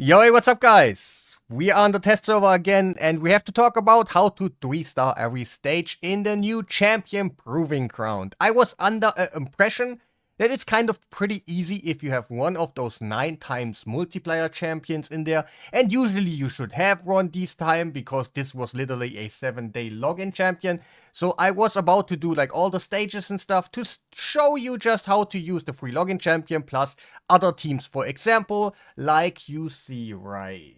Yo, hey, what's up, guys? We are on the test server again, and we have to talk about how to 3-star every stage in the new Champion Proving Ground. I was under an impression that it's kind of pretty easy if you have one of those 9 times multiplayer champions in there, and usually you should have one this time because this was literally a 7-day login champion. So I was about to do like all the stages and stuff to show you just how to use the free login champion plus other teams, for example, like you see right.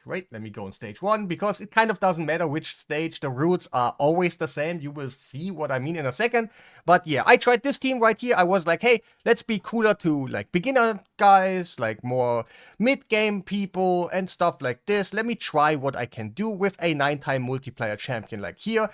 Wait, let me go on stage 1 because it kind of doesn't matter which stage, the rules are always the same. You will see what I mean in a second. But yeah, I tried this team right here. I was like, hey, let's be cooler to like beginner guys, like more mid-game people and stuff like this. Let me try what I can do with a 9-time multiplayer champion like here.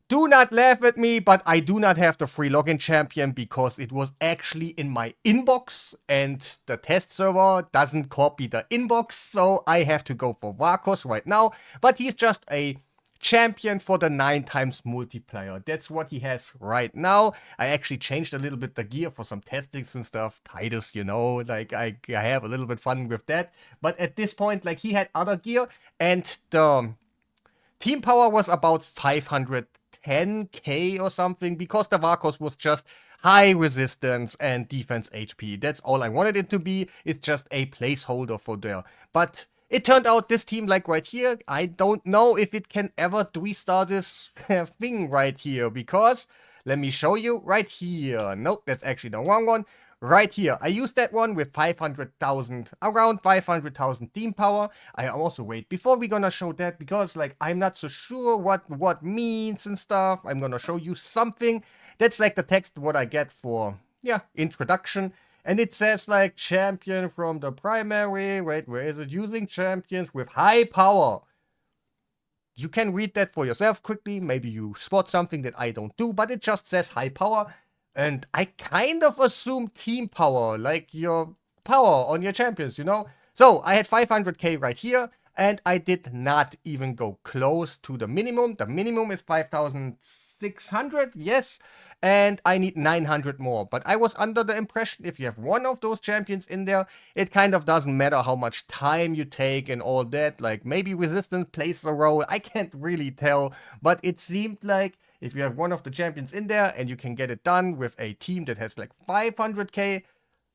Do not laugh at me, but I do not have the free login champion because it was actually in my inbox and the test server doesn't copy the inbox, so I have to go for Varkos right now. But he's just a champion for the 9 times multiplayer. That's what he has right now. I actually changed a little bit the gear for some testings and stuff. Titus, you know, like I have a little bit fun with that. But at this point, like he had other gear and the team power was about 510k or something because the Varkos was just high resistance and defense HP. That's all I wanted it to be. It's just a placeholder for there. But it turned out this team, like right here, I don't know if it can ever 3-star this thing right here because let me show you right here. Nope, that's actually the wrong one. Right here, I used that one with 500,000, around 500,000 team power. I also wait before we're gonna show that because like I'm not so sure what means and stuff. I'm gonna show you something. That's like the text what I get for introduction. And it says like champion from the primary. Wait, where is it? Using champions with high power. You can read that for yourself quickly. Maybe you spot something that I don't do, but it just says high power. And I kind of assume team power, like your power on your champions, you know? So I had 500k right here, and I did not even go close to the minimum. The minimum is 5,600, yes, and I need 900 more. But I was under the impression if you have one of those champions in there, it kind of doesn't matter how much time you take and all that. Like maybe resistance plays a role, I can't really tell, but it seemed like if you have one of the champions in there and you can get it done with a team that has like 500k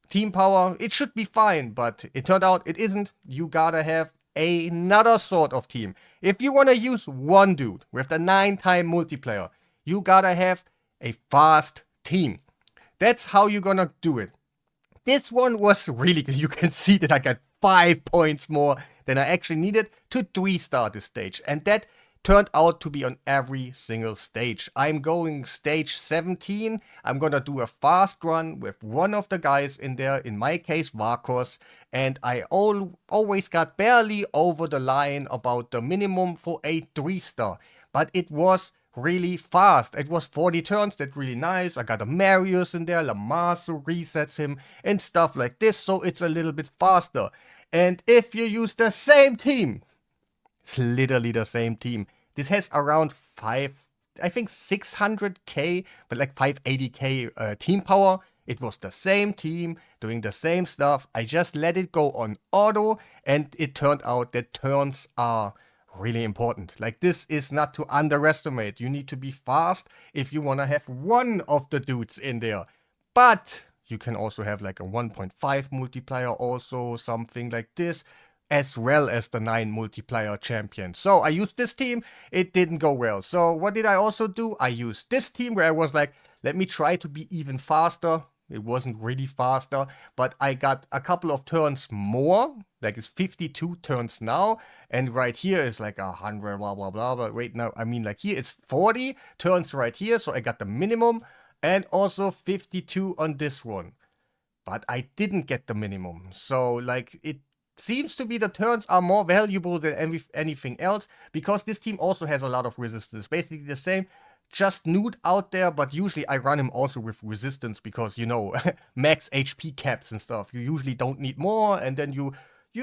team power, it should be fine. But it turned out it isn't. You gotta have another sort of team. If you wanna use one dude with the 9-time multiplayer, you gotta have a fast team. That's how you're gonna do it. This one was really good. You can see that I got 5 points more than I actually needed to 3-star this stage. And that turned out to be on every single stage. I'm going stage 17. I'm gonna do a fast run with one of the guys in there, in my case Varkos, and I always got barely over the line about the minimum for a 3-star. But it was really fast. It was 40 turns, that's really nice. I got a Marius in there, Lamasu resets him and stuff like this, so it's a little bit faster. And if you use the same team, it's literally the same team. This has around 600k, but like 580k team power. It was the same team doing the same stuff. I just let it go on auto, and it turned out that turns are really important. Like this is not to underestimate. You need to be fast if you want to have one of the dudes in there. But you can also have like a 1.5 multiplier, also something like this, as well as the 9 multiplier champion. So I used this team, it didn't go well. So what did I also do? I used this team where I was like, let me try to be even faster. It wasn't really faster, but I got a couple of turns more. Like it's 52 turns now, and right here is like 100, blah blah blah. But wait, no, I mean like here it's 40 turns right here, so I got the minimum, and also 52 on this one. But I didn't get the minimum, so like it seems to be the turns are more valuable than anything else because this team also has a lot of resistance. Basically the same, just nude out there, but usually I run him also with resistance because, you know, max HP caps and stuff. You usually don't need more, and then you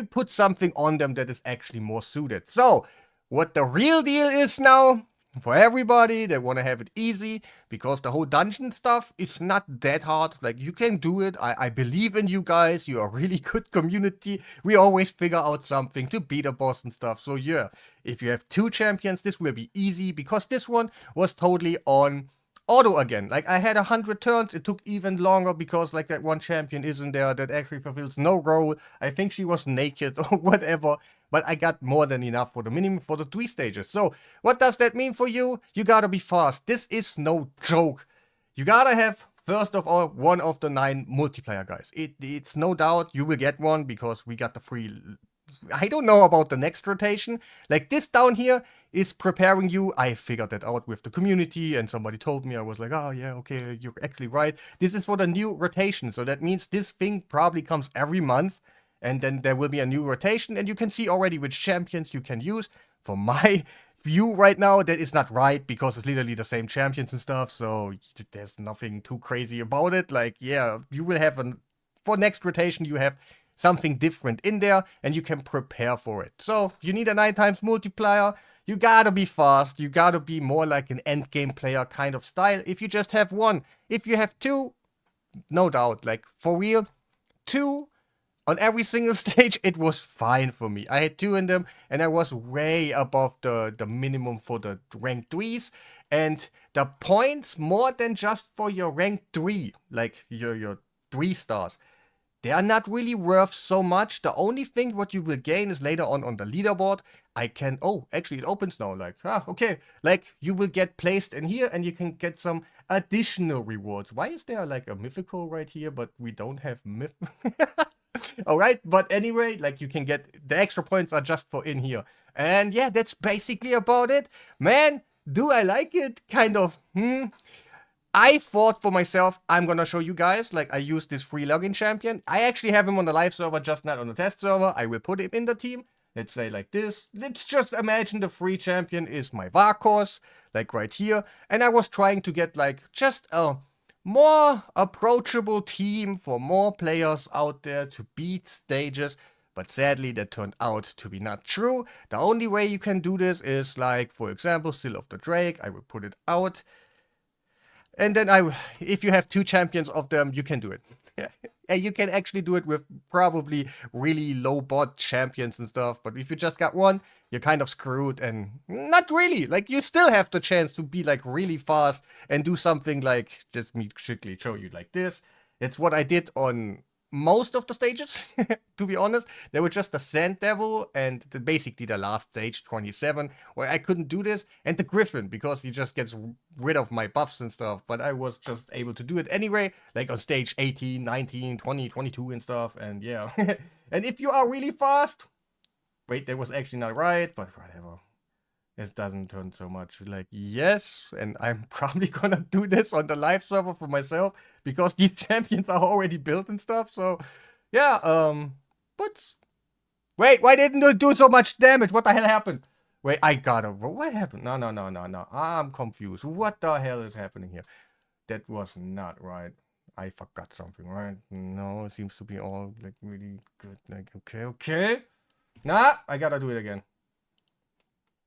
put something on them that is actually more suited. So, what the real deal is now, for everybody that want to have it easy, because the whole dungeon stuff is not that hard. Like, you can do it. I believe in you guys. You are a really good community. We always figure out something to beat a boss and stuff. So yeah, if you have 2 champions, this will be easy, because this one was totally on auto again. Like, I had 100 turns. It took even longer because like that one champion isn't there that actually fulfills no role. I think she was naked or whatever. But I got more than enough for the minimum for the 3 stages. So what does that mean for you? You gotta be fast. This is no joke. You gotta have, first of all, one of the 9 multiplayer guys. It's no doubt you will get one, because we got the free. I don't know about the next rotation. Like, this down here is preparing you. I figured that out with the community, and somebody told me. I was like, oh yeah, okay, you're actually right. This is for the new rotation. So that means this thing probably comes every month. And then there will be a new rotation, and you can see already which champions you can use. For my view right now, that is not right, because it's literally the same champions and stuff, so there's nothing too crazy about it. Like, yeah, you will have for next rotation, you have something different in there, and you can prepare for it. So, you need a 9 times multiplier. You gotta be fast. You gotta be more like an endgame player kind of style if you just have 1. If you have 2, no doubt, like, for real, 2 on every single stage, it was fine for me. I had 2 in them, and I was way above the minimum for the rank 3s. And the points, more than just for your rank 3, like your 3 stars, they are not really worth so much. The only thing what you will gain is later on the leaderboard. I can, oh, actually it opens now, like, okay. Like, you will get placed in here, and you can get some additional rewards. Why is there like a mythical right here, but we don't have myth? Alright, but anyway, like, you can get the extra points are just for in here. And yeah, that's basically about it. Man, do I like it? Kind of. I thought for myself, I'm gonna show you guys, like, I use this free login champion. I actually have him on the live server, just not on the test server. I will put him in the team. Let's say like this. Let's just imagine the free champion is my Varkos, like right here. And I was trying to get like just a more approachable team for more players out there to beat stages. But sadly, that turned out to be not true. The only way you can do this is like, for example, Seal of the Drake. I will put it out. And then if you have 2 champions of them, you can do it. And you can actually do it with probably really low bot champions and stuff. But if you just got 1, you're kind of screwed. And not really. Like, you still have the chance to be like really fast and do something like, just me quickly show you like this. It's what I did on most of the stages, to be honest. There were just the Sand Devil and basically the last stage, 27, where I couldn't do this, and the Griffin, because he just gets rid of my buffs and stuff, but I was just able to do it anyway, like on stage 18, 19, 20, 22 and stuff, and yeah. And if you are really fast, wait, that was actually not right, but whatever. It doesn't turn so much like yes, and I'm probably gonna do this on the live server for myself, because these champions are already built and stuff, so yeah, but wait, why didn't it do so much damage? What the hell happened? Wait, I gotta, what happened? No, I'm confused. What the hell is happening here? That was not right. I forgot something, right? No, it seems to be all like really good, like okay. Nah, I gotta do it again.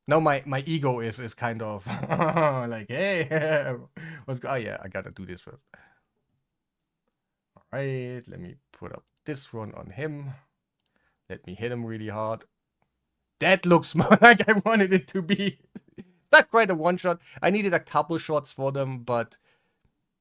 No, my ego is kind of like, hey, what's oh yeah, I gotta do this first. Alright, let me put up this one on him. Let me hit him really hard. That looks more like I wanted it to be. Not quite a one-shot. I needed a couple shots for them, but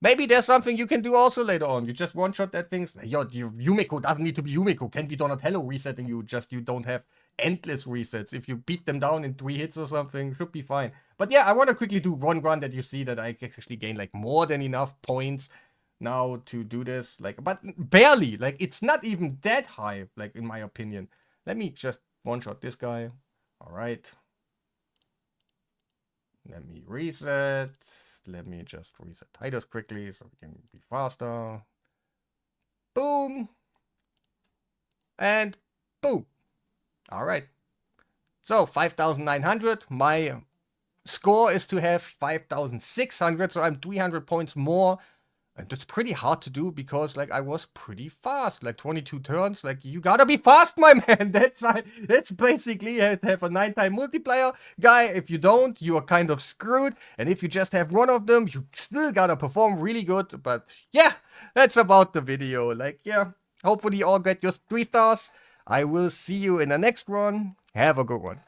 maybe there's something you can do also later on. You just one-shot that thing. Your Yumiko doesn't need to be Yumiko. Can be Donatello resetting you. Just you don't have endless resets. If you beat them down in 3 hits or something, should be fine. But yeah, I want to quickly do one run that you see that I actually gain like more than enough points now to do this. Like, but barely. Like, it's not even that high, like, in my opinion. Let me just one-shot this guy. Alright. Let me reset. Let me just reset Titus quickly so we can be faster. Boom. And boom. Alright. So, 5,900. My score is to have 5,600, so I'm 300 points more And that's pretty hard to do because, like, I was pretty fast. Like, 22 turns. Like, you gotta be fast, my man. That's basically you have a 9-time multiplier guy. If you don't, you are kind of screwed. And if you just have one of them, you still gotta perform really good. But yeah, that's about the video. Like, yeah, hopefully you all get your 3 stars. I will see you in the next one. Have a good one.